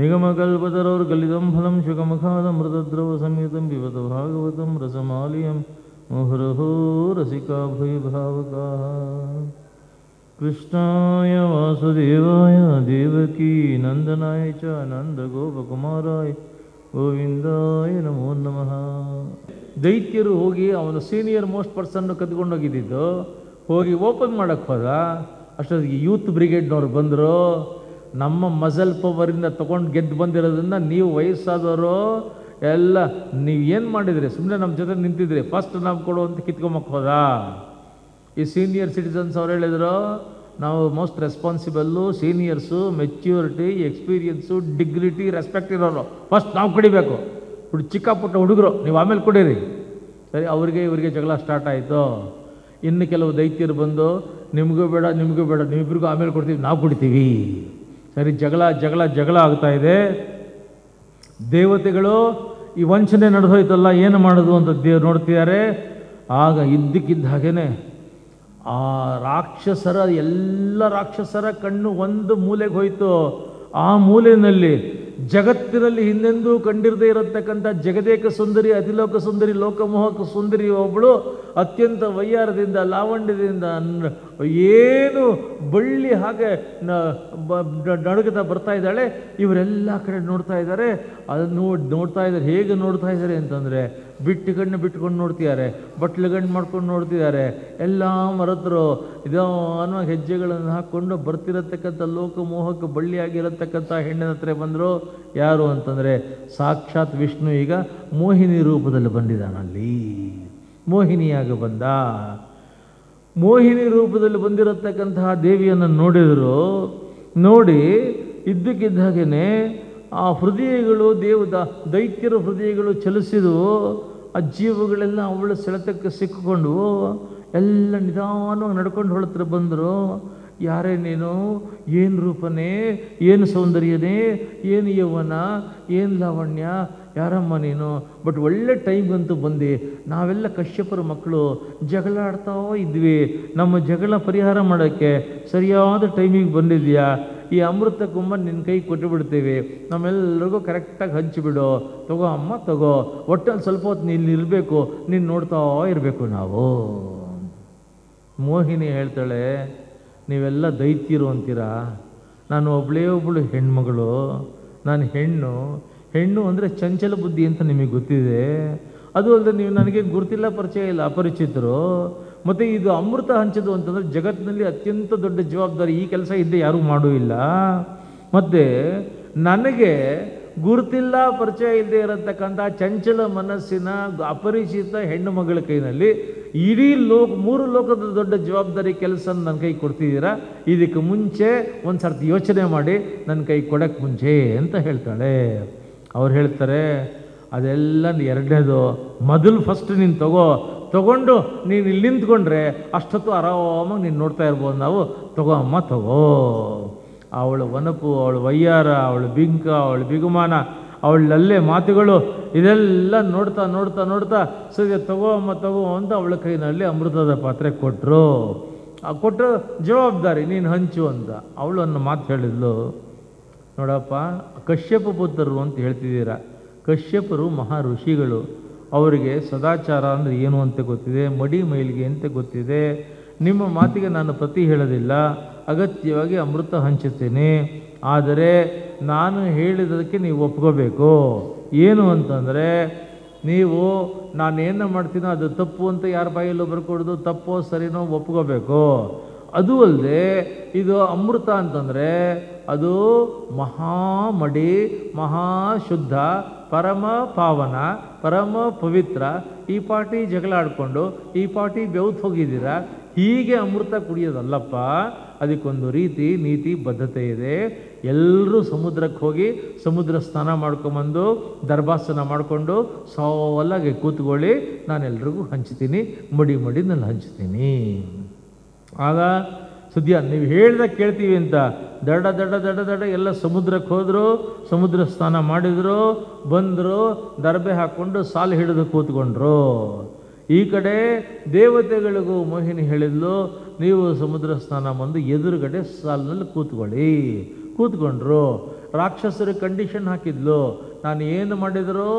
ನಿಗಮಕಲ್ಪತರೋರ್ಗಲಿತಂ ಫಲಂ ಶುಕಮುಖಾದಮೃತದ್ರವ ಸಂಯುತಂ ಪಿಬತ ಭಾಗವತಂ ರಸಮಾಲಿಯಂ ಮುಹುರಹೋ ರಸಿಕಾ ಭೂಯಭಾವಕಾಃ. ಕೃಷ್ಣಾಯ ವಾಸುದೇವಾಯ ದೇವಕೀ ನಂದನಾಯ ಚ ನಂದಗೋಪಕುಮಾರಾಯ ಗೋವಿಂದಾಯ ನಮೋ ನಮಃ. ದೈತ್ಯರು ಹೋಗಿ ಅವನು ಸೀನಿಯರ್ ಮೋಸ್ಟ್ ಪರ್ಸನ್ನು ಕದ್ಕೊಂಡೋಗಿದ್ದು ಹೋಗಿ ಓಪನ್ ಮಾಡೋಕ್ಕೆ ಹೋದ. ಅಷ್ಟೊತ್ತಿಗೆ ಯೂತ್ ಬ್ರಿಗೇಡ್ನವ್ರು ಬಂದರು. ನಮ್ಮ ಮಜಲ್ ಪವರಿಂದ ತೊಗೊಂಡು ಗೆದ್ದು ಬಂದಿರೋದ್ರಿಂದ ನೀವು ವಯಸ್ಸಾದವರು ಎಲ್ಲ ನೀವು ಏನು ಮಾಡಿದ್ರಿ, ಸುಮ್ಮನೆ ನಮ್ಮ ಜೊತೆ ನಿಂತಿದ್ರಿ, ಫಸ್ಟ್ ನಾವು ಕೊಡು ಅಂತ ಕಿತ್ಕೊಂಬಕ್ಕೆ ಹೋದ. ಈ ಸೀನಿಯರ್ ಸಿಟಿಸನ್ಸ್ ಅವ್ರು ಹೇಳಿದರು, ನಾವು most responsible, seniors, maturity, experience, dignity, respect ಇರೋರು ಫಸ್ಟ್ ನಾವು ಕುಡಿಬೇಕು. ಚಿಕ್ಕ ಪುಟ್ಟ ಹುಡುಗರು ನೀವು ಆಮೇಲೆ ಕುಡೀರಿ. ಸರಿ, ಇವರಿಗೆ ಜಗಳ ಸ್ಟಾರ್ಟ್ ಆಯಿತು. ಇನ್ನು ಕೆಲವು ದೈತ್ಯರು ಬಂದು ನಿಮಗೂ ಬೇಡ ನೀವಿಬ್ರಿಗೂ ಆಮೇಲೆ ಕೊಡ್ತೀವಿ, ನಾವು ಕುಡಿತೀವಿ. ಸರಿ, ಜಗಳ ಆಗ್ತಾಯಿದೆ. ದೇವತೆಗಳು ಈ ವಂಚನೆ ನಡೆದೋಯ್ತಲ್ಲ, ಏನು ಮಾಡೋದು ಅಂತ ದೇವ್ರು ನೋಡ್ತಿದ್ದಾರೆ. ಆಗ ಇದ್ದಕ್ಕಿದ್ದ ಹಾಗೇನೆ ಆ ಎಲ್ಲ ರಾಕ್ಷಸರ ಕಣ್ಣು ಒಂದು ಮೂಲೆಗೆ ಹೋಯಿತು. ಆ ಮೂಲೆಯಲ್ಲಿ ಜಗತ್ತಿನಲ್ಲಿ ಹಿಂದೆಂದೂ ಕಂಡಿರದೇ ಇರತಕ್ಕಂಥ ಜಗದೇಕ ಸುಂದರಿ, ಅತಿಲೋಕ ಸುಂದರಿ, ಲೋಕಮೋಹಕ ಸುಂದರಿ ಒಬ್ಬಳು ಅತ್ಯಂತ ವೈಯಾರದಿಂದ, ಲಾವಣ್ಯದಿಂದ, ಏನು ಬಳ್ಳಿ ಹಾಗೆ ನಡುಗುತ್ತಾ ಬರ್ತಾ ಇದ್ದಾಳೆ. ಇವರೆಲ್ಲ ಕಡೆ ನೋಡ್ತಾ ಇದ್ದಾರೆ. ಅದನ್ನು ನೋಡ್ತಾ ಇದ್ದಾರೆ. ಹೇಗೆ ನೋಡ್ತಾ ಇದ್ದಾರೆ ಅಂತಂದರೆ ಬಿಟ್ಟುಕೊಂಡು ನೋಡ್ತಿದ್ದಾರೆ, ಬಟ್ಲುಗಣ್ಣು ಮಾಡ್ಕೊಂಡು ನೋಡ್ತಿದ್ದಾರೆ. ಎಲ್ಲ ಮರೆತರು ನಿಧಾನವಾಗಿ ಹೆಜ್ಜೆಗಳನ್ನು ಹಾಕ್ಕೊಂಡು ಬರ್ತಿರತಕ್ಕಂಥ ಲೋಕಮೋಹಕ ಬಳ್ಳಿಯಾಗಿರತಕ್ಕಂಥ ಹೆಣ್ಣಿನ ಹತ್ರ ಬಂದರು. ಯಾರು ಅಂತಂದರೆ ಸಾಕ್ಷಾತ್ ವಿಷ್ಣು ಈಗ ಮೋಹಿನಿ ರೂಪದಲ್ಲಿ ಬಂದಿದ್ದಾನಲ್ಲಿ. ಮೋಹಿನಿಯಾಗಿ ಬಂದ. ಮೋಹಿನಿ ರೂಪದಲ್ಲಿ ಬಂದಿರತಕ್ಕಂತಹ ದೇವಿಯನ್ನು ನೋಡಿದರು. ನೋಡಿ ಇದ್ದಕ್ಕಿದ್ದ ಹಾಗೇನೆ ಆ ಹೃದಯಗಳು ದೈತ್ಯರ ಹೃದಯಗಳು ಚಲಿಸಿದವು. ಆ ಜೀವಗಳೆಲ್ಲ ಅವಳ ಸೆಳೆತಕ್ಕೆ ಸಿಕ್ಕಿಕೊಂಡವು. ಎಲ್ಲ ನಿಧಾನವಾಗಿ ನಡ್ಕೊಂಡು ಹೊಳತ್ರ ಬಂದರು. ಯಾರೇ ನೀನು, ಏನು ರೂಪನೇ, ಏನು ಸೌಂದರ್ಯನೇ, ಏನು ಯೌವನ, ಏನು ಲಾವಣ್ಯ, ಯಾರಮ್ಮ ನೀನು? ಬಟ್ ಒಳ್ಳೆ ಟೈಮ್ಗಂತೂ ಬಂದು ನಾವೆಲ್ಲ ಕಶ್ಯಪರ ಮಕ್ಕಳು ಜಗಳ ಆಡ್ತಾ ಇದ್ವಿ. ನಮ್ಮ ಜಗಳ ಪರಿಹಾರ ಮಾಡೋಕ್ಕೆ ಸರಿಯಾದ ಟೈಮಿಗೆ ಬಂದಿದ್ಯಾ. ಈ ಅಮೃತ ಕುಂಭ ನಿನ್ನ ಕೈ ಕೊಟ್ಟು ಬಿಡ್ತೀವಿ, ನಮ್ಮೆಲ್ಲರಿಗೂ ಕರೆಕ್ಟಾಗಿ ಹಂಚಿಬಿಡು. ತಗೋ ಅಮ್ಮ ತಗೋ. ಒಟ್ಟಲ್ಲಿ ಸ್ವಲ್ಪ ಹೊತ್ತು ನೀನು ಇರಬೇಕು, ನೀನು ನೋಡ್ತಾ ಇರಬೇಕು ನಾವು. ಮೋಹಿನಿ ಹೇಳ್ತಾಳೆ, ನೀವೆಲ್ಲ ದೈತ್ಯರು ಅಂತೀರಾ, ನಾನು ಒಬ್ಬಳು ಹೆಣ್ಮಗಳು, ನಾನು ಹೆಣ್ಣು ಅಂದರೆ ಚಂಚಲ ಬುದ್ಧಿ ಅಂತ ನಿಮಗೆ ಗೊತ್ತಿದೆ. ಅದು ಅಲ್ಲದೆ ನೀವು ನನಗೆ ಗುರುತಿಲ್ಲ, ಪರಿಚಯ ಇಲ್ಲ, ಅಪರಿಚಿತರು. ಮತ್ತು ಇದು ಅಮೃತ ಹಂಚೋದು ಅಂತಂದರೆ ಜಗತ್ತಿನಲ್ಲಿ ಅತ್ಯಂತ ದೊಡ್ಡ ಜವಾಬ್ದಾರಿ. ಈ ಕೆಲಸ ಇದ್ದೇ ಯಾರೂ ಮಾಡೂ ಇಲ್ಲ. ಮತ್ತು ನನಗೆ ಗುರುತಿಲ್ಲ, ಪರಿಚಯ ಇಲ್ಲದೆ ಇರತಕ್ಕಂಥ ಚಂಚಲ ಮನಸ್ಸಿನ ಅಪರಿಚಿತ ಹೆಣ್ಣು ಮಗಳ ಕೈನಲ್ಲಿ ಇಡೀ 3 ಲೋಕದ ದೊಡ್ಡ ಜವಾಬ್ದಾರಿ ಕೆಲಸ ನನ್ನ ಕೈ ಕೊಡ್ತಿದ್ದೀರಾ. ಇದಕ್ಕೆ ಮುಂಚೆ ಒಂದು ಸರ್ತಿ ಯೋಚನೆ ಮಾಡಿ ನನ್ನ ಕೈ ಕೊಡೋಕ್ಕೆ ಮುಂಚೆ ಅಂತ ಹೇಳ್ತಾಳೆ. ಅವ್ರು ಹೇಳ್ತಾರೆ, ಅದೆಲ್ಲ ಎರಡನೇದು. ಮೊದಲು ಫಸ್ಟ್ ನೀನು ತಗೊಂಡು ನೀನು ಇಲ್ಲಿ ನಿಂತ್ಕೊಂಡ್ರೆ ಅಷ್ಟೊತ್ತು ಆರಾಮಾಗಿ ನೀನು ನೋಡ್ತಾ ಇರ್ಬೋದು ನಾವು. ತಗೋ ಅಮ್ಮ ತಗೋ. ಅವಳ ವನಪು, ಅವಳ ವಯ್ಯಾರ, ಅವಳ ಬಿಂಕ, ಅವಳ ಬಿಗುಮಾನ, ಅವಳಲ್ಲೇ ಮಾತುಗಳು, ಇದೆಲ್ಲ ನೋಡ್ತಾ ಸದ್ಯ ತಗೋ ಅಮ್ಮ ತಗೋ ಅಂತ ಅವಳ ಕೈನಲ್ಲಿ ಅಮೃತದ ಪಾತ್ರೆ ಕೊಟ್ಟರು ಜವಾಬ್ದಾರಿ ನೀನು ಹಂಚು ಅಂತ. ಅವಳು ಅನ್ನೋ ಮಾತು ಹೇಳಿದ್ಲು, ನೋಡಪ್ಪ, ಕಶ್ಯಪ ಪುತ್ರರು ಅಂತ ಹೇಳ್ತಿದ್ದೀರಾ. ಕಶ್ಯಪರು ಮಹಾ ಋಷಿಗಳು. ಅವರಿಗೆ ಸದಾಚಾರ ಅಂದರೆ ಏನು ಅಂತ ಗೊತ್ತಿದೆ, ಮಡಿ ಮೈಲಿಗೆ ಅಂತ ಗೊತ್ತಿದೆ. ನಿಮ್ಮ ಮಾತಿಗೆ ನಾನು ಪ್ರತಿ ಹೇಳೋದಿಲ್ಲ, ಅಗತ್ಯವಾಗಿ ಅಮೃತ ಹಂಚುತ್ತೇನೆ. ಆದರೆ ನಾನು ಹೇಳಿದ್ದಕ್ಕೆ ನೀವು ಒಪ್ಕೋಬೇಕು. ಏನು ಅಂತಂದರೆ, ನೀವು ನಾನೇನು ಮಾಡ್ತೀನೋ ಅದು ತಪ್ಪು ಅಂತ ಯಾರ ಬಾಯಲ್ಲೂ ಬರ್ಕೊಡೋದು, ತಪ್ಪೋ ಸರಿನೋ ಒಪ್ಕೋಬೇಕು. ಅದು ಅಲ್ಲದೆ ಇದು ಅಮೃತ ಅಂತಂದರೆ ಅದು ಮಹಾಮಡಿ, ಮಹಾಶುದ್ಧ, ಪರಮ ಪಾವನ, ಪರಮ ಪವಿತ್ರ. ಈ ಪಾಟಿ ಜಗಳ ಆಡಿಕೊಂಡು ಈ ಪಾಟಿ ಬೆವ್ತು ಹೋಗಿದ್ದೀರಾ. ಹೀಗೆ ಅಮೃತ ಕುಡಿಯೋದಲ್ಲಪ್ಪ, ಅದಕ್ಕೊಂದು ರೀತಿ ನೀತಿ ಬದ್ಧತೆ ಇದೆ. ಎಲ್ಲರೂ ಸಮುದ್ರಕ್ಕೆ ಹೋಗಿ ಸಮುದ್ರ ಸ್ನಾನ ಮಾಡ್ಕೊಂಬಂದು ದರ್ಭಾಸನ ಮಾಡಿಕೊಂಡು ಸಾಲಾಗಿ ಕೂತ್ಕೊಳ್ಳಿ, ನಾನೆಲ್ರಿಗೂ ಹಂಚ್ತೀನಿ, ಮಡಿನಲ್ಲಿ ಹಂಚ್ತೀನಿ. ಆಗ ಸದ್ಯ ನೀವು ಹೇಳ್ದಾಗ ಕೇಳ್ತೀವಿ ಅಂತ ದಡ ಎಲ್ಲ ಸಮುದ್ರಕ್ಕೆ ಹೋದರು, ಸಮುದ್ರ ಸ್ನಾನ ಮಾಡಿದರು, ಬಂದರು, ದರ್ಬೆ ಹಾಕ್ಕೊಂಡು ಸಾಲು ಹಿಡಿದು ಕೂತ್ಕೊಂಡ್ರು. ಈ ಕಡೆ ದೇವತೆಗಳಿಗೂ ಮೋಹಿನಿ ಹೇಳಿದ್ಲು, ನೀವು ಸಮುದ್ರ ಸ್ನಾನ ಬಂದು ಎದುರುಗಡೆ ಸಾಲಿನಲ್ಲಿ ಕೂತ್ಕೊಳ್ಳಿ. ಕೂತ್ಕೊಂಡ್ರು. ರಾಕ್ಷಸರು ಕಂಡೀಷನ್ ಹಾಕಿದ್ಲು, ನಾನು ಏನು ಮಾಡಿದ್ರು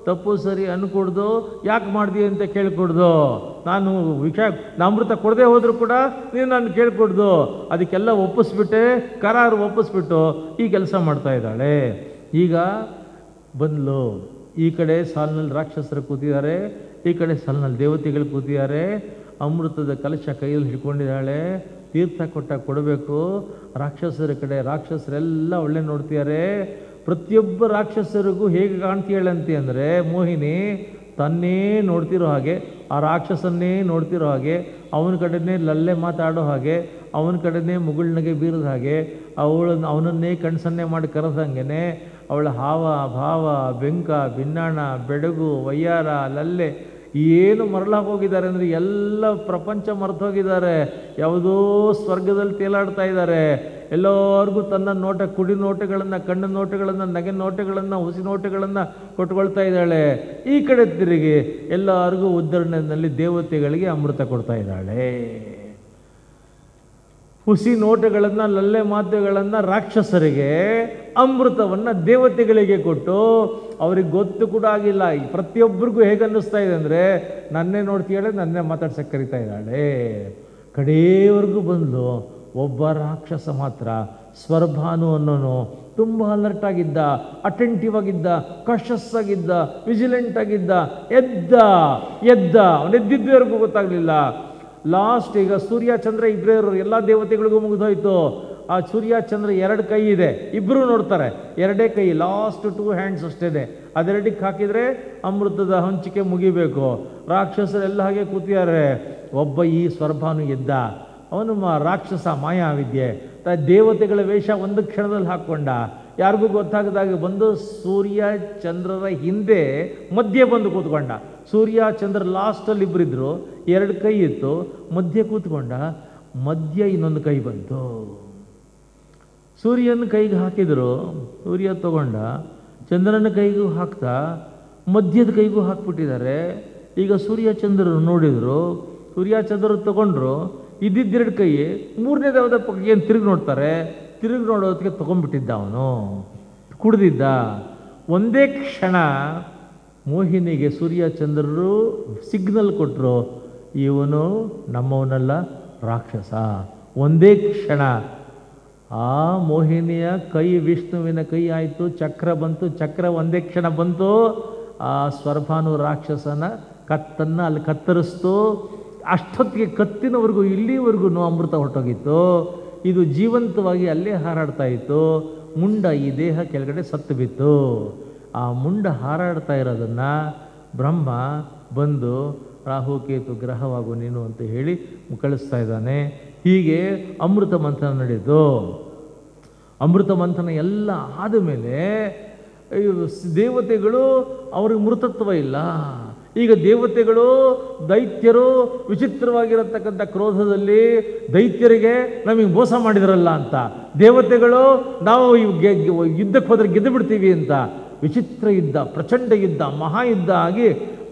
ತಪ್ಪು ಸರಿ ಅನ್ಕೊಡ್ದು, ಯಾಕೆ ಮಾಡಿದೆ ಅಂತ ಕೇಳ್ಕೊಡ್ದು, ನಾನು ಅಮೃತ ಕೊಡದೆ ಹೋದರೂ ಕೂಡ ನೀನು ನಾನು ಕೇಳ್ಕೊಡ್ದು, ಅದಕ್ಕೆಲ್ಲ ಒಪ್ಪಿಸ್ಬಿಟ್ಟೆ, ಕರಾರು ಒಪ್ಪಿಸ್ಬಿಟ್ಟು ಈ ಕೆಲಸ ಮಾಡ್ತಾ ಇದ್ದಾಳೆ. ಈಗ ಬಂದ್ಲು, ಈ ಕಡೆ ಸಾಲಿನಲ್ಲಿ ರಾಕ್ಷಸರು ಕೂತಿದ್ದಾರೆ, ಈ ಕಡೆ ಸಾಲಿನಲ್ಲಿ ದೇವತೆಗಳು ಕೂತಿದ್ದಾರೆ. ಅಮೃತದ ಕಲಶ ಕೈಯಲ್ಲಿ ಹಿಡ್ಕೊಂಡಿದ್ದಾಳೆ, ತೀರ್ಥ ಕೊಡಬೇಕು. ರಾಕ್ಷಸರ ಕಡೆ ರಾಕ್ಷಸರೆಲ್ಲ ಒಳ್ಳೆ ನೋಡ್ತಿದ್ದಾರೆ. ಪ್ರತಿಯೊಬ್ಬ ರಾಕ್ಷಸರಿಗೂ ಹೇಗೆ ಕಾಣ್ತೀಯಳಂತೆ ಅಂದರೆ, ಮೋಹಿನಿ ತನ್ನೇ ನೋಡ್ತಿರೋ ಹಾಗೆ, ಆ ರಾಕ್ಷಸನ್ನೇ ನೋಡ್ತಿರೋ ಹಾಗೆ, ಅವನ ಕಡೆನೇ ಲಲ್ಲೆ ಮಾತಾಡೋ ಹಾಗೆ, ಅವನ ಕಡೆನೇ ಮುಗುಳ್ನಗೆ ಬೀರದ ಹಾಗೆ, ಅವನನ್ನೇ ಕಣ್ಸನ್ನೆ ಮಾಡಿ ಕರೆದಂಗೆ ಅವಳ ಹಾವ ಭಾವ ಬೆಂಕ ಬಿನ್ನಾಣ ಬೆಡಗು ವಯ್ಯಾರ ಲಲ್ಲೆ ಏನು ಮರಳಾಗೋಗಿದ್ದಾರೆ ಅಂದರೆ ಎಲ್ಲ ಪ್ರಪಂಚ ಮರೆತೋಗಿದ್ದಾರೆ. ಯಾವುದೋ ಸ್ವರ್ಗದಲ್ಲಿ ತೇಲಾಡ್ತಾ ಇದ್ದಾರೆ. ಎಲ್ಲರಿಗೂ ತನ್ನ ನೋಟ, ಕುಡಿ ನೋಟಗಳನ್ನು, ಕಣ್ಣು ನೋಟಗಳನ್ನು, ನಗೆ ನೋಟಗಳನ್ನು, ಹುಸಿ ನೋಟಗಳನ್ನು ಕೊಟ್ಕೊಳ್ತಾ ಇದ್ದಾಳೆ. ಈ ಕಡೆ ತಿರುಗಿ ಎಲ್ಲರಿಗೂ ಉದ್ಧರಣೆಯಲ್ಲಿ ದೇವತೆಗಳಿಗೆ ಅಮೃತ ಕೊಡ್ತಾ ಇದ್ದಾಳೆ. ಹುಸಿ ನೋಟಗಳನ್ನು, ಲಲ್ಲೆ ಮಾತುಗಳನ್ನು ರಾಕ್ಷಸರಿಗೆ, ಅಮೃತವನ್ನು ದೇವತೆಗಳಿಗೆ ಕೊಟ್ಟು ಅವ್ರಿಗೆ ಗೊತ್ತು ಕೂಡ ಆಗಿಲ್ಲ. ಪ್ರತಿಯೊಬ್ಬರಿಗೂ ಹೇಗೆ ಅನ್ನಿಸ್ತಾ ಇದೆ ಅಂದರೆ, ನನ್ನೇ ನೋಡ್ತೀಯಾಳೆ, ನನ್ನೇ ಮಾತಾಡ್ಸಕ್ಕೆ ಕರಿತಾ ಇದ್ದಾಳೆ. ಕಡೆಯವರೆಗೂ ಬಂದು ಒಬ್ಬ ರಾಕ್ಷಸ ಮಾತ್ರ, ಸ್ವರ್ಭಾನು ಅನ್ನೋನು, ತುಂಬ ಅಲರ್ಟ್ ಆಗಿದ್ದ, ಅಟೆಂಟಿವ್ ಆಗಿದ್ದ, ಕಾಷಸ್ ಆಗಿದ್ದ, ವಿಜಿಲೆಂಟ್ ಆಗಿದ್ದ. ಎದ್ದ ಅವನು ಎದ್ದಿದ್ದವರೆಗೂ ಗೊತ್ತಾಗಲಿಲ್ಲ. ಲಾಸ್ಟ್ ಈಗ ಸೂರ್ಯ ಚಂದ್ರ ಇಬ್ಬರೇ ಇರೋರು, ಎಲ್ಲ ದೇವತೆಗಳಿಗೂ ಮುಗಿದೋಯ್ತು. ಆ ಸೂರ್ಯ ಚಂದ್ರ 2 ಕೈ ಇದೆ, ಇಬ್ಬರು ನೋಡ್ತಾರೆ, 2 ಕೈ, ಲಾಸ್ಟ್ 2 ಹ್ಯಾಂಡ್ಸ್ ಅಷ್ಟಿದೆ. ಅದೆರಡಕ್ಕೆ ಹಾಕಿದರೆ ಅಮೃತದ ಹಂಚಿಕೆ ಮುಗಿಬೇಕು. ರಾಕ್ಷಸರೆಲ್ಲ ಹಾಗೆ ಕೂತಿದ್ದಾರೆ. ಒಬ್ಬ ಈ ಸ್ವರ್ಭಾನು ಎದ್ದ, ಅವನು ರಾಕ್ಷಸ ಮಾಯಾವಿದ್ಯೆ, ದೇವತೆಗಳ ವೇಷ ಒಂದು ಕ್ಷಣದಲ್ಲಿ ಹಾಕ್ಕೊಂಡ. ಯಾರಿಗೂ ಗೊತ್ತಾಗದಾಗ ಬಂದು ಸೂರ್ಯ ಚಂದ್ರರ ಹಿಂದೆ ಮಧ್ಯೆ ಬಂದು ಕೂತ್ಕೊಂಡ. ಸೂರ್ಯ ಚಂದ್ರ ಲಾಸ್ಟಲ್ಲಿ ಇಬ್ಬರಿದ್ರು, 2 ಕೈ ಇತ್ತು, ಮಧ್ಯೆ ಕೂತ್ಕೊಂಡ. ಮಧ್ಯ ಇನ್ನೊಂದು ಕೈ ಬಂತು, ಸೂರ್ಯನ ಕೈಗೆ ಹಾಕಿದ್ರು, ಸೂರ್ಯ ತಗೊಂಡ, ಚಂದ್ರನ ಕೈಗೂ ಹಾಕ್ತಾ ಮಧ್ಯದ ಕೈಗೂ ಹಾಕ್ಬಿಟ್ಟಿದ್ದಾರೆ. ಈಗ ಸೂರ್ಯ ಚಂದ್ರರು ನೋಡಿದರು, ಸೂರ್ಯ ಚಂದ್ರರು ತಗೊಂಡ್ರು, ಇದ್ದಿದ್ದು 2 ಕೈ, 3ನೇ ದೇವದ ಪಕ್ಕ ಏನು ತಿರುಗಿ ನೋಡ್ತಾರೆ, ತಿರುಗಿ ನೋಡೋದಕ್ಕೆ ತೊಗೊಂಡ್ಬಿಟ್ಟಿದ್ದ. ಅವನು ಕುಡ್ದಿದ್ದ. ಒಂದೇ ಕ್ಷಣ ಮೋಹಿನಿಗೆ ಸೂರ್ಯ ಚಂದ್ರರು ಸಿಗ್ನಲ್ ಕೊಟ್ಟರು, ಇವನು ನಮ್ಮವನಲ್ಲ, ರಾಕ್ಷಸ. ಒಂದೇ ಕ್ಷಣ ಆ ಮೋಹಿನಿಯ ಕೈ ವಿಷ್ಣುವಿನ ಕೈ ಆಯಿತು, ಚಕ್ರ ಬಂತು, ಚಕ್ರ ಒಂದೇ ಕ್ಷಣ ಬಂತು, ಆ ಸ್ವರ್ಭಾನು ರಾಕ್ಷಸನ ಕತ್ತನ್ನು ಅಲ್ಲಿ ಕತ್ತರಿಸ್ತು. ಅಷ್ಟೊತ್ತಿಗೆ ಕತ್ತಿನವರೆಗೂ ಇಲ್ಲಿವರೆಗೂ ಅಮೃತ ಹೊರಟೋಗಿತ್ತು. ಇದು ಜೀವಂತವಾಗಿ ಅಲ್ಲೇ ಹಾರಾಡ್ತಾ ಇತ್ತು. ಮುಂಡ ಈ ದೇಹ ಕೆಳಗಡೆ ಸತ್ತು ಬಿತ್ತು. ಆ ಮುಂಡ ಹಾರಾಡ್ತಾ ಇರೋದನ್ನು ಬ್ರಹ್ಮ ಬಂದು ರಾಹುಕೇತು ಗ್ರಹವಾಗು ನೀನು ಅಂತ ಹೇಳಿ ಕಳಿಸ್ತಾ ಇದ್ದಾನೆ. ಹೀಗೆ ಅಮೃತ ಮಂಥನ ನಡೆಯಿತು. ಅಮೃತ ಮಂಥನ ಎಲ್ಲ ಆದಮೇಲೆ ದೇವತೆಗಳು ಅವ್ರಿಗೆ ಮೃತತ್ವ ಇಲ್ಲ. ಈಗ ದೇವತೆಗಳು ದೈತ್ಯರು ವಿಚಿತ್ರವಾಗಿರತಕ್ಕಂಥ ಕ್ರೋಧದಲ್ಲಿ ದೈತ್ಯರಿಗೆ ನಮಗೆ ಮೋಸ ಮಾಡಿದ್ರಲ್ಲ ಅಂತ, ದೇವತೆಗಳು ನಾವು ಯುದ್ಧಕ್ಕೆ ಹೋದರೆ ಗೆದ್ದು ಬಿಡ್ತೀವಿ ಅಂತ ವಿಚಿತ್ರ ಯುದ್ಧ, ಪ್ರಚಂಡ ಯುದ್ಧ, ಮಹಾಯುದ್ಧ ಆಗಿ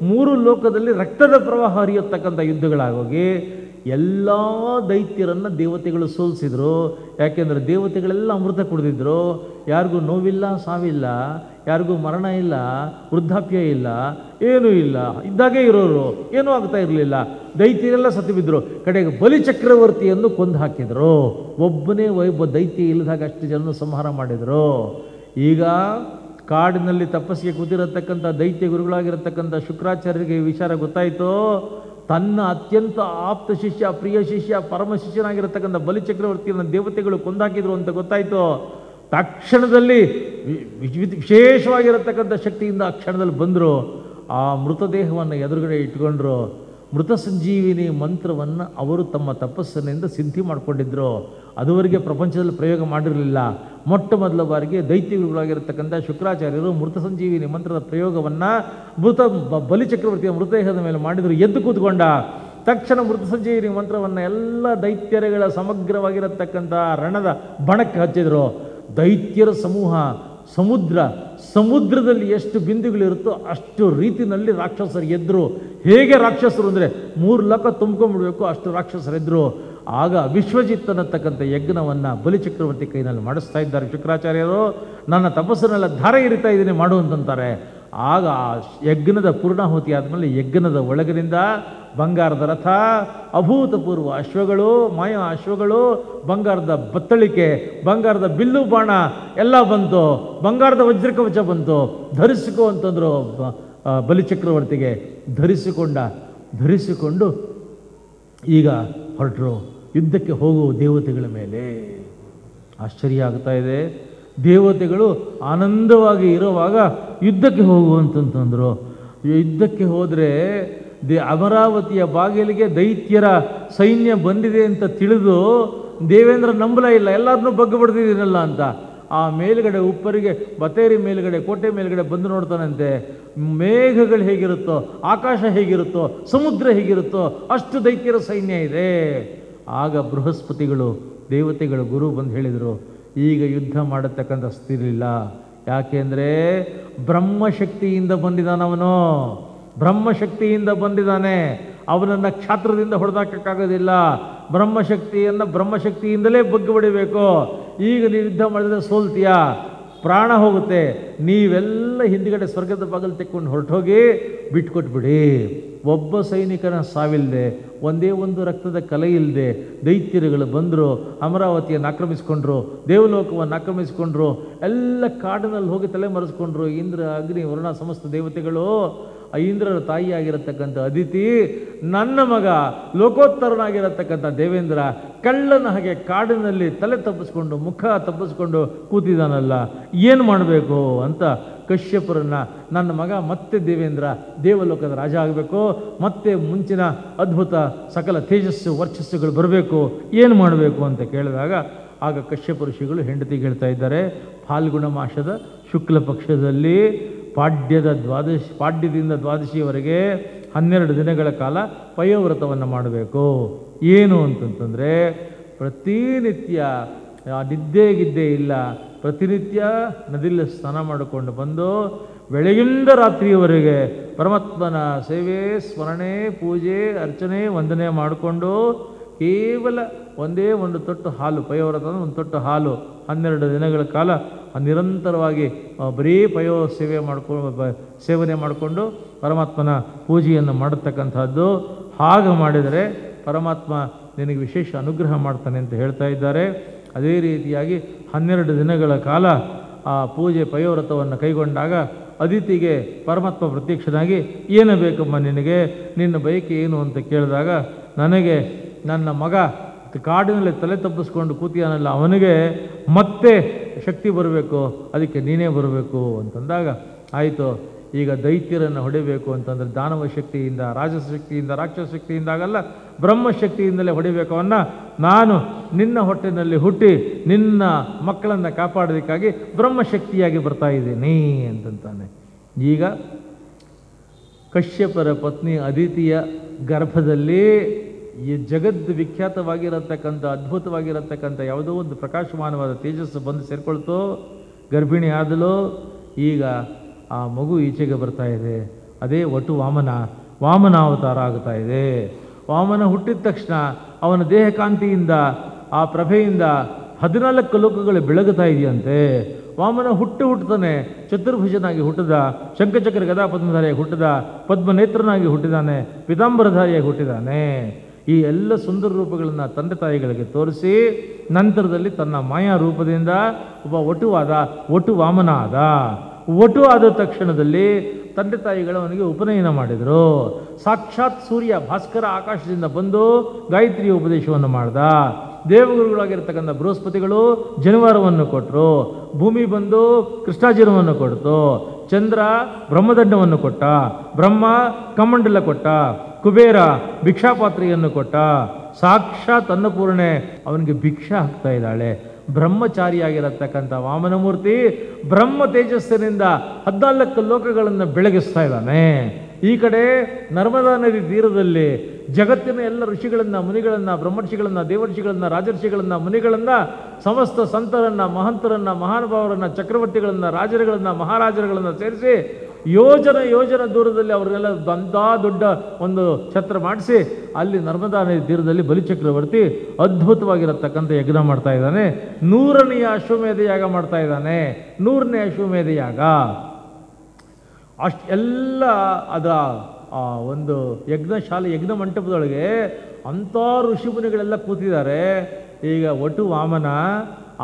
3 ಲೋಕದಲ್ಲಿ ರಕ್ತದ ಪ್ರವಾಹ ಹರಿಯತಕ್ಕಂಥ ಯುದ್ಧಗಳಾಗೋಗಿ ಎಲ್ಲ ದೈತ್ಯರನ್ನು ದೇವತೆಗಳು ಸೋಲಿಸಿದ್ರು. ಯಾಕೆಂದರೆ ದೇವತೆಗಳೆಲ್ಲ ಅಮೃತ ಕುಡಿದಿದ್ರು. ಯಾರಿಗೂ ನೋವಿಲ್ಲ, ಸಾವಿಲ್ಲ, ಯಾರಿಗೂ ಮರಣ ಇಲ್ಲ, ವೃದ್ಧಾಪ್ಯ ಇಲ್ಲ, ಏನೂ ಇಲ್ಲ, ಇದ್ದಾಗೆ ಇರೋರು, ಏನೂ ಆಗ್ತಾ ಇರಲಿಲ್ಲ. ದೈತ್ಯರೆಲ್ಲ ಸತ್ತು ಬಿದ್ದರು. ಕಡೆಗೆ ಬಲಿಚಕ್ರವರ್ತಿಯನ್ನು ಕೊಂದು ಹಾಕಿದರು. ಒಬ್ಬನೇ ಒಬ್ಬ ದೈತ್ಯ ಇಲ್ಲದಾಗ ಅಷ್ಟು ಜನ ಸಂಹಾರ ಮಾಡಿದರು. ಈಗ ಕಾಡಿನಲ್ಲಿ ತಪಸ್ಸಿಗೆ ಕೂತಿರತಕ್ಕಂಥ ದೈತ್ಯ ಗುರುಗಳಾಗಿರತಕ್ಕಂಥ ಶುಕ್ರಾಚಾರ್ಯರಿಗೆ ವಿಚಾರ ಗೊತ್ತಾಯಿತು. ತನ್ನ ಅತ್ಯಂತ ಆಪ್ತ ಶಿಷ್ಯ, ಪ್ರಿಯ ಶಿಷ್ಯ, ಪರಮ ಶಿಷ್ಯನಾಗಿರತಕ್ಕಂಥ ಬಲಿಚಕ್ರವರ್ತಿಯನ್ನು ದೇವತೆಗಳು ಕೊಂದಾಕಿದ್ರು ಅಂತ ಗೊತ್ತಾಯಿತು. ತಕ್ಷಣದಲ್ಲಿ ವಿಶೇಷವಾಗಿರತಕ್ಕಂಥ ಶಕ್ತಿಯಿಂದ ಆ ಕ್ಷಣದಲ್ಲಿ ಬಂದರು. ಆ ಮೃತದೇಹವನ್ನು ಎದುರುಗಡೆ ಇಟ್ಕೊಂಡ್ರು. ಮೃತ ಸಂಜೀವಿನಿ ಮಂತ್ರವನ್ನು ಅವರು ತಮ್ಮ ತಪಸ್ಸಿನಿಂದ ಸಿದ್ಧಿ ಮಾಡಿಕೊಂಡಿದ್ದರು. ಅದುವರೆಗೆ ಪ್ರಪಂಚದಲ್ಲಿ ಪ್ರಯೋಗ ಮಾಡಿರಲಿಲ್ಲ. ಮೊಟ್ಟ ಮೊದಲ ಬಾರಿಗೆ ದೈತ್ಯಗುರುಗಳಾಗಿರತಕ್ಕಂಥ ಶುಕ್ರಾಚಾರ್ಯರು ಮೃತ ಸಂಜೀವಿನಿ ಮಂತ್ರದ ಪ್ರಯೋಗವನ್ನು ಬಲಿಚಕ್ರವರ್ತಿಯ ಮೃತದೇಹದ ಮೇಲೆ ಮಾಡಿದರು. ಎದ್ದು ಕೂತ್ಕೊಂಡ ತಕ್ಷಣ ಮೃತ ಸಂಜೀವಿನಿ ಮಂತ್ರವನ್ನು ಎಲ್ಲ ದೈತ್ಯರುಗಳ ಸಮಗ್ರವಾಗಿರತಕ್ಕಂಥ ರಣದ ಬಣಕ್ಕೆ ಹಚ್ಚಿದರು. ದೈತ್ಯರ ಸಮೂಹ ಸಮುದ್ರದಲ್ಲಿ ಎಷ್ಟು ಬಿಂದುಗಳಿರುತ್ತೋ ಅಷ್ಟು ರೀತಿಯಲ್ಲಿ ರಾಕ್ಷಸರು ಎದ್ದರು. ಹೇಗೆ ರಾಕ್ಷಸರು ಅಂದರೆ 3 ಲೋಕ ತುಂಬ್ಕೊಂಡ್ಬಿಡ್ಬೇಕು ಅಷ್ಟು ರಾಕ್ಷಸರಿದ್ದರು. ಆಗ ವಿಶ್ವಜಿತ್ ಅನ್ನತಕ್ಕಂಥ ಯಜ್ಞವನ್ನು ಬಲಿಚಕ್ರವರ್ತಿ ಕೈನಲ್ಲಿ ಮಾಡಿಸ್ತಾ ಇದ್ದಾರೆ ಶುಕ್ರಾಚಾರ್ಯರು. ನನ್ನ ತಪಸ್ಸನ್ನೆಲ್ಲ ಧಾರೆ ಇರಿತಾ ಇದ್ದೀನಿ ಮಾಡು ಅಂತಂತಾರೆ. ಆಗ ಆ ಯಜ್ಞದ ಪೂರ್ಣಾಹುತಿ ಆದಮೇಲೆ ಯಜ್ಞದ ಒಳಗಿನಿಂದ ಬಂಗಾರದ ರಥ, ಅಭೂತಪೂರ್ವ ಅಶ್ವಗಳು, ಮಾಯ ಅಶ್ವಗಳು, ಬಂಗಾರದ ಬತ್ತಳಿಕೆ, ಬಂಗಾರದ ಬಿಲ್ಲು ಬಾಣ ಎಲ್ಲ ಬಂತು, ಬಂಗಾರದ ವಜ್ರಕವಚ ಬಂತು. ಧರಿಸಿಕೋ ಅಂತಂದರು ಬಲಿಚಕ್ರವರ್ತಿಗೆ. ಧರಿಸಿಕೊಂಡು ಈಗ ಹೊರಟರು ಯುದ್ಧಕ್ಕೆ ಹೋಗುವ ದೇವತೆಗಳ ಮೇಲೆ. ಆಶ್ಚರ್ಯ ಆಗ್ತಾ ಇದೆ. ದೇವತೆಗಳು ಆನಂದವಾಗಿ ಇರುವಾಗ ಯುದ್ಧಕ್ಕೆ ಹೋಗುವಂತಂತಂದರು. ಯುದ್ಧಕ್ಕೆ ಹೋದರೆ ಅಮರಾವತಿಯ ಬಾಗಿಲಿಗೆ ದೈತ್ಯರ ಸೈನ್ಯ ಬಂದಿದೆ ಅಂತ ತಿಳಿದು ದೇವೇಂದ್ರ ನಂಬಲ ಇಲ್ಲ, ಎಲ್ಲರನ್ನೂ ಬಗ್ಗು ಬಿಡ್ತಿದ್ದೀನಲ್ಲ ಅಂತ. ಆ ಮೇಲುಗಡೆ ಉಪ್ಪರಿಗೆ ಬತೇರಿ ಮೇಲುಗಡೆ ಕೋಟೆ ಮೇಲುಗಡೆ ಬಂದು ನೋಡ್ತಾನಂತೆ. ಮೇಘಗಳು ಹೇಗಿರುತ್ತೋ, ಆಕಾಶ ಹೇಗಿರುತ್ತೋ, ಸಮುದ್ರ ಹೇಗಿರುತ್ತೋ ಅಷ್ಟು ದೈತ್ಯರ ಸೈನ್ಯ ಇದೆ. ಆಗ ಬೃಹಸ್ಪತಿಗಳು ದೇವತೆಗಳು ಗುರು ಬಂದು ಹೇಳಿದರು, ಈಗ ಯುದ್ಧ ಮಾಡತಕ್ಕಂಥ ಸ್ಥಿತಿಲಿಲ್ಲ. ಯಾಕೆಂದರೆ ಬ್ರಹ್ಮಶಕ್ತಿಯಿಂದ ಬಂದಿದ್ದಾನವನು, ಬ್ರಹ್ಮಶಕ್ತಿಯಿಂದ ಬಂದಿದ್ದಾನೆ. ಅವನನ್ನು ಕ್ಷಾತ್ರದಿಂದ ಹೊಡೆದಾಕೋಕ್ಕಾಗೋದಿಲ್ಲ. ಬ್ರಹ್ಮಶಕ್ತಿಯಿಂದಲೇ ಬಗ್ಗಿ ಹೊಡಿಬೇಕು. ಈಗ ನೀವು ಯುದ್ಧ ಮಾಡಿದ್ರೆ ಸೋಲ್ತೀಯಾ, ಪ್ರಾಣ ಹೋಗುತ್ತೆ. ನೀವೆಲ್ಲ ಹಿಂದುಗಡೆ ಸ್ವರ್ಗದ ಬಾಗಿಲು ತೆಕ್ಕೊಂಡು ಹೊರಟೋಗಿ ಬಿಟ್ಕೊಟ್ಬಿಡಿ. ಒಬ್ಬ ಸೈನಿಕನ ಸಾವಿಲ್ಲದೆ, ಒಂದೇ ಒಂದು ರಕ್ತದ ಕಲೆ ಇಲ್ಲದೆ ದೈತ್ಯರುಗಳು ಬಂದರು, ಅಮರಾವತಿಯನ್ನು ಆಕ್ರಮಿಸ್ಕೊಂಡ್ರು, ದೇವಲೋಕವನ್ನು ಆಕ್ರಮಿಸ್ಕೊಂಡ್ರು, ಎಲ್ಲ ಕಾಡಿನಲ್ಲಿ ಹೋಗಿ ತಲೆ ಮರೆಸ್ಕೊಂಡ್ರು. ಇಂದ್ರ, ಅಗ್ನಿ, ವರುಣ ಸಮಸ್ತ ದೇವತೆಗಳು. ಇಂದ್ರರ ತಾಯಿಯಾಗಿರತಕ್ಕಂಥ ಅದಿತಿ, ನನ್ನ ಮಗ ಲೋಕೋತ್ತರನಾಗಿರತಕ್ಕಂಥ ದೇವೇಂದ್ರ ಕಳ್ಳನ ಹಾಗೆ ಕಾಡಿನಲ್ಲಿ ತಲೆ ತಪ್ಪಿಸ್ಕೊಂಡು ಮುಖ ತಪ್ಪಿಸ್ಕೊಂಡು ಕೂತಿದ್ದಾನಲ್ಲ, ಏನು ಮಾಡಬೇಕು ಅಂತ ಕಶ್ಯಪರನ್ನ, ನನ್ನ ಮಗ ಮತ್ತೆ ದೇವೇಂದ್ರ ದೇವಲೋಕದ ರಾಜ ಆಗಬೇಕು, ಮತ್ತೆ ಮುಂಚಿನ ಅದ್ಭುತ ಸಕಲ ತೇಜಸ್ಸು ವರ್ಚಸ್ಸುಗಳು ಬರಬೇಕು, ಏನು ಮಾಡಬೇಕು ಅಂತ ಕೇಳಿದಾಗ ಆಗ ಕಶ್ಯಪ ಋಷಿಗಳು ಹೆಂಡತಿಗೆ ಹೇಳ್ತಾ ಇದ್ದಾರೆ, ಫಾಲ್ಗುಣ ಮಾಸದ ಶುಕ್ಲ ಪಕ್ಷದಲ್ಲಿ ಪಾಡ್ಯದಿಂದ ದ್ವಾದಶಿಯವರೆಗೆ 12 ದಿನಗಳ ಕಾಲ ಪಯೋವ್ರತವನ್ನು ಮಾಡಬೇಕು. ಏನು ಅಂತಂತಂದರೆ ಪ್ರತಿನಿತ್ಯ ನಿದ್ದೆ ಇಲ್ಲ, ಪ್ರತಿನಿತ್ಯ ನದಿಯಲ್ಲಿ ಸ್ನಾನ ಮಾಡಿಕೊಂಡು ಬಂದು ಬೆಳಗಿಂದ ರಾತ್ರಿಯವರೆಗೆ ಪರಮಾತ್ಮನ ಸೇವೆ, ಸ್ಮರಣೆ, ಪೂಜೆ, ಅರ್ಚನೆ, ವಂದನೆ ಮಾಡಿಕೊಂಡು ಕೇವಲ ಒಂದೇ ಒಂದು ತೊಟ್ಟು ಹಾಲು, ಪಯೋವ್ರತ ಒಂದು ತೊಟ್ಟು ಹಾಲು 12 ದಿನಗಳ ಕಾಲ ನಿರಂತರವಾಗಿ ಬರೀ ಸೇವನೆ ಮಾಡಿಕೊಂಡು ಪರಮಾತ್ಮನ ಪೂಜೆಯನ್ನು ಮಾಡತಕ್ಕಂಥದ್ದು. ಹಾಗೆ ಮಾಡಿದರೆ ಪರಮಾತ್ಮ ನಿನಗೆ ವಿಶೇಷ ಅನುಗ್ರಹ ಮಾಡ್ತಾನೆ ಅಂತ ಹೇಳ್ತಾ ಇದ್ದಾರೆ. ಅದೇ ರೀತಿಯಾಗಿ 12 ದಿನಗಳ ಕಾಲ ಆ ಪೂಜೆ ಪಯೋವ್ರತವನ್ನು ಕೈಗೊಂಡಾಗ ಅದಿತಿಗೆ ಪರಮಾತ್ಮ ಪ್ರತ್ಯಕ್ಷನಾಗಿ, ಏನು ಬೇಕಮ್ಮ ನಿನಗೆ, ನಿನ್ನ ಬಯಕೆ ಏನು ಅಂತ ಕೇಳಿದಾಗ, ನನಗೆ ನನ್ನ ಮಗ ಕಾಡಿನಲ್ಲಿ ತಲೆ ತಪ್ಪಿಸ್ಕೊಂಡು ಕೂತಿಯಾನಲ್ಲ, ಅವನಿಗೆ ಮತ್ತೆ ಶಕ್ತಿ ಬರಬೇಕು, ಅದಕ್ಕೆ ನೀನೇ ಬರಬೇಕು ಅಂತಂದಾಗ, ಆಯಿತು ಈಗ ದೈತ್ಯರನ್ನು ಹೊಡಿಬೇಕು ಅಂತಂದರೆ ದಾನವ ಶಕ್ತಿಯಿಂದ, ರಾಜಶಕ್ತಿಯಿಂದ, ರಾಕ್ಷಸ ಶಕ್ತಿಯಿಂದ ಆಗಲ್ಲ, ಬ್ರಹ್ಮಶಕ್ತಿಯಿಂದಲೇ ಹೊಡಿಬೇಕು. ಅವನ್ನ ನಾನು ನಿನ್ನ ಹೊಟ್ಟೆನಲ್ಲಿ ಹುಟ್ಟಿ ನಿನ್ನ ಮಕ್ಕಳನ್ನು ಕಾಪಾಡೋದಕ್ಕಾಗಿ ಬ್ರಹ್ಮಶಕ್ತಿಯಾಗಿ ಬರ್ತಾ ಇದ್ದೀನಿ ಅಂತಂತಾನೆ. ಈಗ ಕಶ್ಯಪರ ಪತ್ನಿ ಅದಿತಿಯ ಗರ್ಭದಲ್ಲಿ ಈ ಜಗದ್ ವಿಖ್ಯಾತವಾಗಿರತಕ್ಕಂಥ ಅದ್ಭುತವಾಗಿರತಕ್ಕಂಥ ಯಾವುದೋ ಒಂದು ಪ್ರಕಾಶಮಾನವಾದ ತೇಜಸ್ಸು ಬಂದು ಸೇರಿಕೊಳ್ತು, ಗರ್ಭಿಣಿ ಆದಲು. ಈಗ ಆ ಮಗು ಈಚೆಗೆ ಬರ್ತಾ ಇದೆ. ಅದೇ ಒಟ್ಟು ವಾಮನಾವತಾರ ಆಗ್ತಾ ಇದೆ. ವಾಮನ ಹುಟ್ಟಿದ ತಕ್ಷಣ ಅವನ ದೇಹಕಾಂತಿಯಿಂದ, ಆ ಪ್ರಭೆಯಿಂದ 14 ಲೋಕಗಳು ಬೆಳಗುತ್ತಾ ಇದೆಯಂತೆ. ವಾಮನ ಹುಟ್ಟುತ್ತಾನೆ, ಚತುರ್ಭುಜನಾಗಿ ಹುಟ್ಟಿದ, ಶಂಖಚಕ್ರ ಗದಾ ಪದ್ಮಧಾರಿಯಾಗಿ ಹುಟ್ಟಿದ, ಪದ್ಮನೇತ್ರನಾಗಿ ಹುಟ್ಟಿದಾನೆ, ಪಿತಾಂಬರಧಾರಿಯಾಗಿ ಹುಟ್ಟಿದಾನೆ. ಈ ಎಲ್ಲ ಸುಂದರ ರೂಪಗಳನ್ನು ತಂದೆ ತಾಯಿಗಳಿಗೆ ತೋರಿಸಿ ನಂತರದಲ್ಲಿ ತನ್ನ ಮಾಯಾ ರೂಪದಿಂದ ಒಬ್ಬ ಒಟು ವಾಮನ ಆದ. ಒಟು ಆದ ತಕ್ಷಣದಲ್ಲಿ ತಂದೆ ತಾಯಿಗಳು ಅವನಿಗೆ ಉಪನಯನ ಮಾಡಿದರು. ಸಾಕ್ಷಾತ್ ಸೂರ್ಯ ಭಾಸ್ಕರ ಆಕಾಶದಿಂದ ಬಂದು ಗಾಯತ್ರಿಯ ಉಪದೇಶವನ್ನು ಮಾಡ್ದ. ದೇವಗುರುಗಳಾಗಿರ್ತಕ್ಕಂಥ ಬೃಹಸ್ಪತಿಗಳು ಜನಿವಾರವನ್ನು ಕೊಟ್ಟರು. ಭೂಮಿ ಬಂದು ಕೃಷ್ಣಾಜಿನವನ್ನು ಕೊಡ್ತು. ಚಂದ್ರ ಬ್ರಹ್ಮದಂಡವನ್ನು ಕೊಟ್ಟ. ಬ್ರಹ್ಮ ಕಮಂಡಲ ಕೊಟ್ಟ. ಕುಬೇರ ಭಿಕ್ಷಾಪಾತ್ರೆಯನ್ನು ಕೊಟ್ಟ. ಸಾಕ್ಷಾತ್ ಅನ್ನಪೂರ್ಣೆ ಅವನಿಗೆ ಭಿಕ್ಷಾ ಹಾಕ್ತಾ ಇದ್ದಾಳೆ. ಬ್ರಹ್ಮಚಾರಿಯಾಗಿರತಕ್ಕಂಥ ವಾಮನಮೂರ್ತಿ ಬ್ರಹ್ಮ ತೇಜಸ್ಸಿನಿಂದ 14 ಲೋಕಗಳನ್ನು ಬೆಳಗಿಸ್ತಾ ಇದ್ದಾನೆ. ಈ ಕಡೆ ನರ್ಮದಾ ನದಿ ತೀರದಲ್ಲಿ ಜಗತ್ತಿನ ಎಲ್ಲ ಋಷಿಗಳನ್ನು, ಮುನಿಗಳನ್ನು, ಬ್ರಹ್ಮರ್ಷಿಗಳನ್ನು, ದೇವರ್ಷಿಗಳನ್ನು, ರಾಜರ್ಷಿಗಳನ್ನು, ಮುನಿಗಳನ್ನು, ಸಮಸ್ತ ಸಂತರನ್ನು, ಮಹಂತರನ್ನು, ಮಹಾನುಭಾವರನ್ನು, ಚಕ್ರವರ್ತಿಗಳನ್ನು, ರಾಜರುಗಳನ್ನು, ಮಹಾರಾಜರುಗಳನ್ನು ಸೇರಿಸಿ ಯೋಜನ ದೂರದಲ್ಲಿ ಅವರಿಗೆಲ್ಲ ಅಂಥ ದೊಡ್ಡ ಒಂದು ಛತ್ರ ಮಾಡಿಸಿ ಅಲ್ಲಿ ನರ್ಮದಾ ನದಿ ತೀರದಲ್ಲಿ ಬಲಿಚಕ್ರವರ್ತಿ ಅದ್ಭುತವಾಗಿರತಕ್ಕಂಥ ಯಜ್ಞ ಮಾಡ್ತಾ ಇದ್ದಾನೆ. 100ನೇ ಅಶ್ವಮೇಧ ಯಾಗ ಮಾಡ್ತಾ ಇದ್ದಾನೆ. 100ನೇ ಅಶ್ವಮೇಧ ಯಾಗ ಎಲ್ಲ ಅದರ ಒಂದು ಯಜ್ಞಶಾಲೆ ಯಜ್ಞ ಮಂಟಪದೊಳಗೆ ಅಂಥ ಋಷಿಮುನಿಗಳೆಲ್ಲ ಕೂತಿದ್ದಾರೆ. ಈಗ ಒಟ್ಟು ವಾಮನ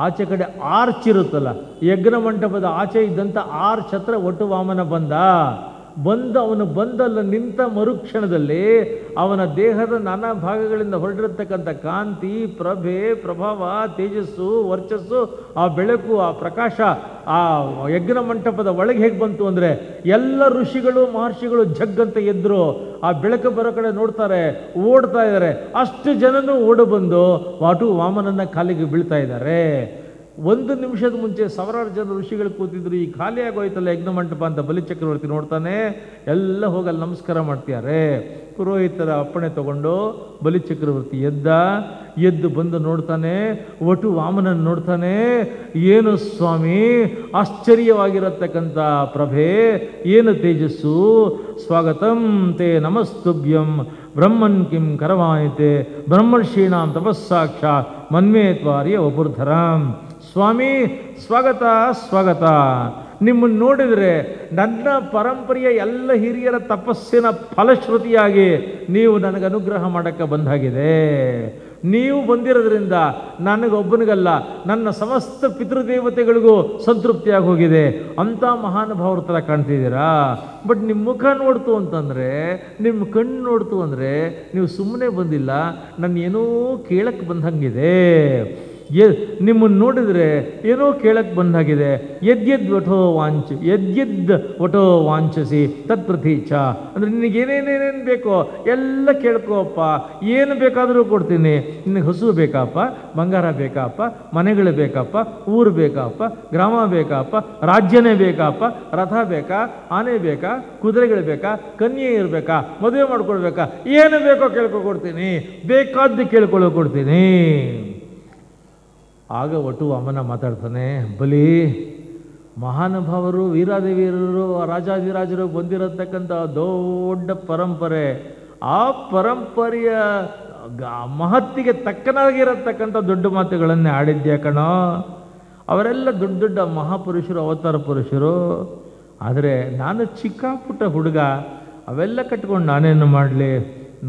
ಆಚೆ ಕಡೆ ಆರ್ಚ್ ಇರುತ್ತಲ್ಲ, ಯಜ್ಞ ಮಂಟಪದ ಆಚೆ ಇದ್ದಂಥ ಆರ್ಚ್ ಹತ್ರ ಒಟ್ಟು ವಾಮನ ಅವನು ಬಂದಲ್ಲ ನಿಂತ ಮರುಕ್ಷಣದಲ್ಲಿ ಅವನ ದೇಹದ ನಾನಾ ಭಾಗಗಳಿಂದ ಹೊರಡಿರತಕ್ಕಂಥ ಕಾಂತಿ, ಪ್ರಭೆ, ಪ್ರಭಾವ, ತೇಜಸ್ಸು, ವರ್ಚಸ್ಸು, ಆ ಬೆಳಕು, ಆ ಪ್ರಕಾಶ ಆ ಯಜ್ಞ ಮಂಟಪದ ಒಳಗೆ ಹೇಗೆ ಬಂತು ಅಂದರೆ ಎಲ್ಲ ಋಷಿಗಳು ಮಹರ್ಷಿಗಳು ಜಗ್ಗಂತ ಎದ್ರು. ಆ ಬೆಳಕು ಬರೋ ಕಡೆ ನೋಡ್ತಾರೆ, ಓಡ್ತಾ ಇದ್ದಾರೆ. ಅಷ್ಟು ಜನನೂ ಓಡು ಬಂದು ವಾಮನನ್ನ ಕಾಲಿಗೆ ಬೀಳ್ತಾ ಇದ್ದಾರೆ. 1 ನಿಮಿಷದ ಮುಂಚೆ ಸಾವಿರಾರು ಜನ ಋಷಿಗಳು ಕೂತಿದ್ರು, ಈ ಖಾಲಿ ಆಗೋಯ್ತಲ್ಲ ಯಜ್ಞ ಮಂಟಪ ಅಂತ ಬಲಿಚಕ್ರವರ್ತಿ ನೋಡ್ತಾನೆ. ಎಲ್ಲ ಹೋಗಲ್ಲಿ ನಮಸ್ಕಾರ ಮಾಡ್ತಿದ್ದಾರೆ. ಪುರೋಹಿತರ ಅಪ್ಪಣೆ ತಗೊಂಡು ಬಲಿಚಕ್ರವರ್ತಿ ಎದ್ದು ಬಂದು ನೋಡ್ತಾನೆ, ಒಟ್ಟು ವಾಮನನ್ ನೋಡ್ತಾನೆ. ಏನು ಸ್ವಾಮಿ, ಆಶ್ಚರ್ಯವಾಗಿರತಕ್ಕಂಥ ಪ್ರಭೆ, ಏನು ತೇಜಸ್ಸು, ಸ್ವಾಗತಂ ತೇ ನಮಸ್ತುಭ್ಯಂ ಬ್ರಹ್ಮನ್ ಕಿಂ ಕರವಾಯಿತೆ ಬ್ರಹ್ಮರ್ಷೀಣಾಂ ತಪಸ್ಸಾಕ್ಷಾತ್ ಮನ್ಮೇ ತ್ವಾರ್ಯ ವಪುರ್ಧರಾಂ. ಸ್ವಾಮಿ ಸ್ವಾಗತ ಸ್ವಾಗತ. ನಿಮ್ಮನ್ನು ನೋಡಿದರೆ ನನ್ನ ಪರಂಪರೆಯ ಎಲ್ಲ ಹಿರಿಯರ ತಪಸ್ಸಿನ ಫಲಶ್ರುತಿಯಾಗಿ ನೀವು ನನಗೆ ಅನುಗ್ರಹ ಮಾಡೋಕ್ಕೆ ಬಂದಾಗಿದೆ. ನೀವು ಬಂದಿರೋದ್ರಿಂದ ನನಗೊಬ್ಬನಿಗಲ್ಲ, ನನ್ನ ಸಮಸ್ತ ಪಿತೃದೇವತೆಗಳಿಗೂ ಸಂತೃಪ್ತಿಯಾಗಿ ಹೋಗಿದೆ. ಅಂಥ ಮಹಾನುಭಾವರ ಥರ ಕಾಣ್ತಿದ್ದೀರಾ. ಬಟ್ ನಿಮ್ಮ ಮುಖ ನೋಡ್ತು ಅಂತಂದರೆ, ನಿಮ್ಮ ಕಣ್ಣು ನೋಡ್ತು ಅಂದರೆ ನೀವು ಸುಮ್ಮನೆ ಬಂದಿಲ್ಲ, ನನ್ನ ಏನೋ ಕೇಳಕ್ಕೆ ಬಂದಂಗಿದೆ. ನಿಮ್ಮನ್ನು ನೋಡಿದರೆ ಏನೋ ಕೇಳಕ್ಕೆ ಬಂದಾಗಿದೆ. ಯದ್ಯದ್ ವಟೋ ವಾಂಛಸಿ ತತ್ಪ್ರತೀಚ ಅಂದರೆ ನಿನಗೇನೇನೇನೇನು ಬೇಕೋ ಎಲ್ಲ ಕೇಳ್ಕೋಪ್ಪ, ಏನು ಬೇಕಾದರೂ ಕೊಡ್ತೀನಿ. ನಿನಗೆ ಹಸು ಬೇಕಪ್ಪ, ಬಂಗಾರ ಬೇಕಪ್ಪ, ಮನೆಗಳು ಬೇಕಪ್ಪ, ಊರು ಬೇಕಪ್ಪ, ಗ್ರಾಮ ಬೇಕಪ್ಪ, ರಾಜ್ಯನೇ ಬೇಕಪ್ಪ, ರಥ ಬೇಕಾ, ಆನೆ ಬೇಕಾ, ಕುದುರೆಗಳು ಬೇಕಾ, ಕನ್ಯೆ ಇರಬೇಕಾ, ಮದುವೆ ಮಾಡ್ಕೊಳ್ಬೇಕಾ, ಏನು ಬೇಕೋ ಕೇಳ್ಕೊಡ್ತೀನಿ, ಬೇಕಾದ್ದು ಕೇಳ್ಕೊಳ್ಳೋಕೊಡ್ತೀನಿ. ಆಗ ಒಟ್ಟು ವಾಮನ ಮಾತಾಡ್ತಾನೆ, ಬಲಿ ಮಹಾನುಭಾವರು, ವೀರಾದಿವೀರರು, ರಾಜಾದಿರಾಜರು ಬಂದಿರತಕ್ಕಂಥ ದೊಡ್ಡ ಪರಂಪರೆ. ಆ ಪರಂಪರೆಯ ಮಹತ್ತಿಗೆ ತಕ್ಕನಾಗಿರತಕ್ಕಂಥ ದೊಡ್ಡ ಮಾತುಗಳನ್ನೇ ಆಡಿದ್ಯಾ ಕಣೋ. ಅವರೆಲ್ಲ ದೊಡ್ಡ ದೊಡ್ಡ ಮಹಾಪುರುಷರು, ಅವತಾರ ಪುರುಷರು. ಆದರೆ ನಾನು ಚಿಕ್ಕ ಪುಟ್ಟ ಹುಡುಗ, ಅವೆಲ್ಲ ಕಟ್ಕೊಂಡು ನಾನೇನು ಮಾಡಲಿ?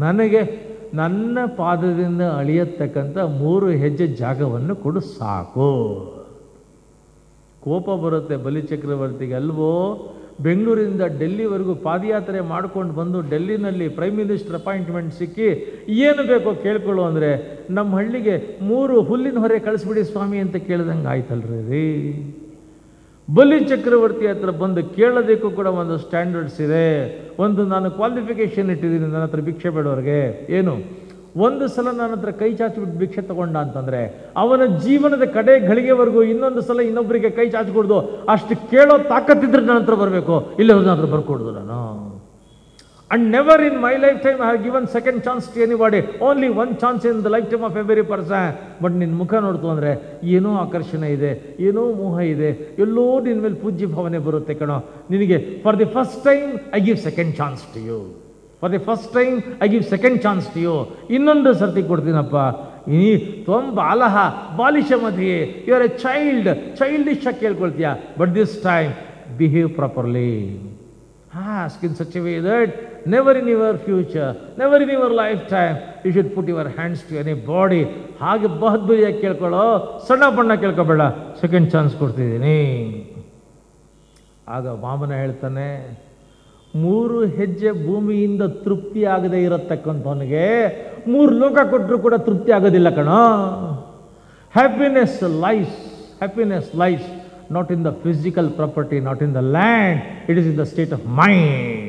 ನನಗೆ ನನ್ನ ಪಾದದಿಂದ ಅಳಿಯತಕ್ಕಂಥ 3 ಹೆಜ್ಜೆ ಜಾಗವನ್ನು ಕೊಡು ಸಾಕು. ಕೋಪ ಬರುತ್ತೆ ಬಲಿಚಕ್ರವರ್ತಿಗೆ ಅಲ್ವೋ. ಬೆಂಗಳೂರಿಂದ ಡೆಲ್ಲಿವರೆಗೂ ಪಾದಯಾತ್ರೆ ಮಾಡ್ಕೊಂಡು ಬಂದು ಡೆಲ್ಲಿನಲ್ಲಿ ಪ್ರೈಮ್ ಮಿನಿಸ್ಟರ್ ಅಪಾಯಿಂಟ್ಮೆಂಟ್ ಸಿಕ್ಕಿ ಏನು ಬೇಕೋ ಕೇಳ್ಕೊಳ್ಳು ಅಂದರೆ ನಮ್ಮ ಹಳ್ಳಿಗೆ 3 ಹುಲ್ಲಿನ ಹೊರೆ ಕಳಿಸ್ಬಿಡಿ ಸ್ವಾಮಿ ಅಂತ ಕೇಳ್ದಂಗೆ ಆಯ್ತಲ್ರಿ. ಬಲಿಚಕ್ರವರ್ತಿ ಹತ್ರ ಬಂದು ಕೇಳೋದಕ್ಕೂ ಕೂಡ ಒಂದು ಸ್ಟ್ಯಾಂಡರ್ಡ್ಸ್ ಇದೆ. ಒಂದು ನಾನು ಕ್ವಾಲಿಫಿಕೇಷನ್ ಇಟ್ಟಿದ್ದೀನಿ ನನ್ನ ಹತ್ರ ಭಿಕ್ಷೆ ಬೇಡೋರಿಗೆ. ಏನು, ಒಂದು ಸಲ ನನ್ನ ಹತ್ರ ಕೈ ಚಾಚಿಬಿಟ್ಟು ಭಿಕ್ಷೆ ತಗೊಂಡ ಅಂತಂದರೆ ಅವನ ಜೀವನದ ಕಡೆ ಗಳಿಗೆವರೆಗೂ ಇನ್ನೊಂದು ಸಲ ಇನ್ನೊಬ್ಬರಿಗೆ ಕೈ ಚಾಚಿಕೊಡ್ದು ಅಷ್ಟು ಕೇಳೋ ತಾಕತ್ತಿದ್ರೆ ನನ್ನ ಹತ್ರ ಬರಬೇಕು, ಇಲ್ಲವ್ರು ನನ್ನ ಹತ್ರ ಬರ್ಕೊಡ್ದು ನಾನು. And never in my lifetime I have given second chance to anybody. Only one chance in the lifetime of every person. But ನಿನ್ನ ಮುಖ ನೋಡ್ತು ಅಂದರೆ ಏನೋ ಆಕರ್ಷಣೆ ಇದೆ, ಏನೋ ಮೋಹ ಇದೆ, ಎಲ್ಲೋ ನಿನ್ನ ಮೇಲೆ ಪೂಜ್ಯ ಭಾವನೆ ಬರುತ್ತೆ ಕಣೋ. ನಿನಗೆ for the first time I give second chance to you. For the first time I give second chance to you. ಇನ್ನೊಂದು ಸರ್ತಿ ಕೊಡ್ತೀನಪ್ಪ. ಈ ತ್ವಂ ಬಾಲಹ ಬಾಲಿಶ ಮಧ್ಯೆ ಯು ಆರ್ ಎ ಚೈಲ್ಡಿಶ್ ಆಗಿ ಕೇಳ್ಕೊಳ್ತೀಯ. But this time behave properly. Ask in such a way that never in your future, never in your lifetime you should put your hands to anybody. ಹಾಗೆ ಬಹದ್ದೂರಿಯಾಗಿ ಕೇಳ್ಕೊಳ್ಳೋ, ಸಣ್ಣ ಬಣ್ಣ ಕೇಳ್ಕೊಬೇಡ, ಸೆಕೆಂಡ್ ಚಾನ್ಸ್ ಕೊಡ್ತಿದ್ದೀನಿ. ಆಗ ವಾಮನ ಹೇಳ್ತಾನೆ, 3 ಹೆಜ್ಜೆ ಭೂಮಿಯಿಂದ ತೃಪ್ತಿ ಆಗದೆ ಇರತಕ್ಕಂಥವನಿಗೆ 3 ಲೋಕ ಕೊಟ್ಟರು ಕೂಡ ತೃಪ್ತಿ ಆಗೋದಿಲ್ಲ ಕಣೋ. Happiness lies not in the physical property, not in the land, it is in the state of mind.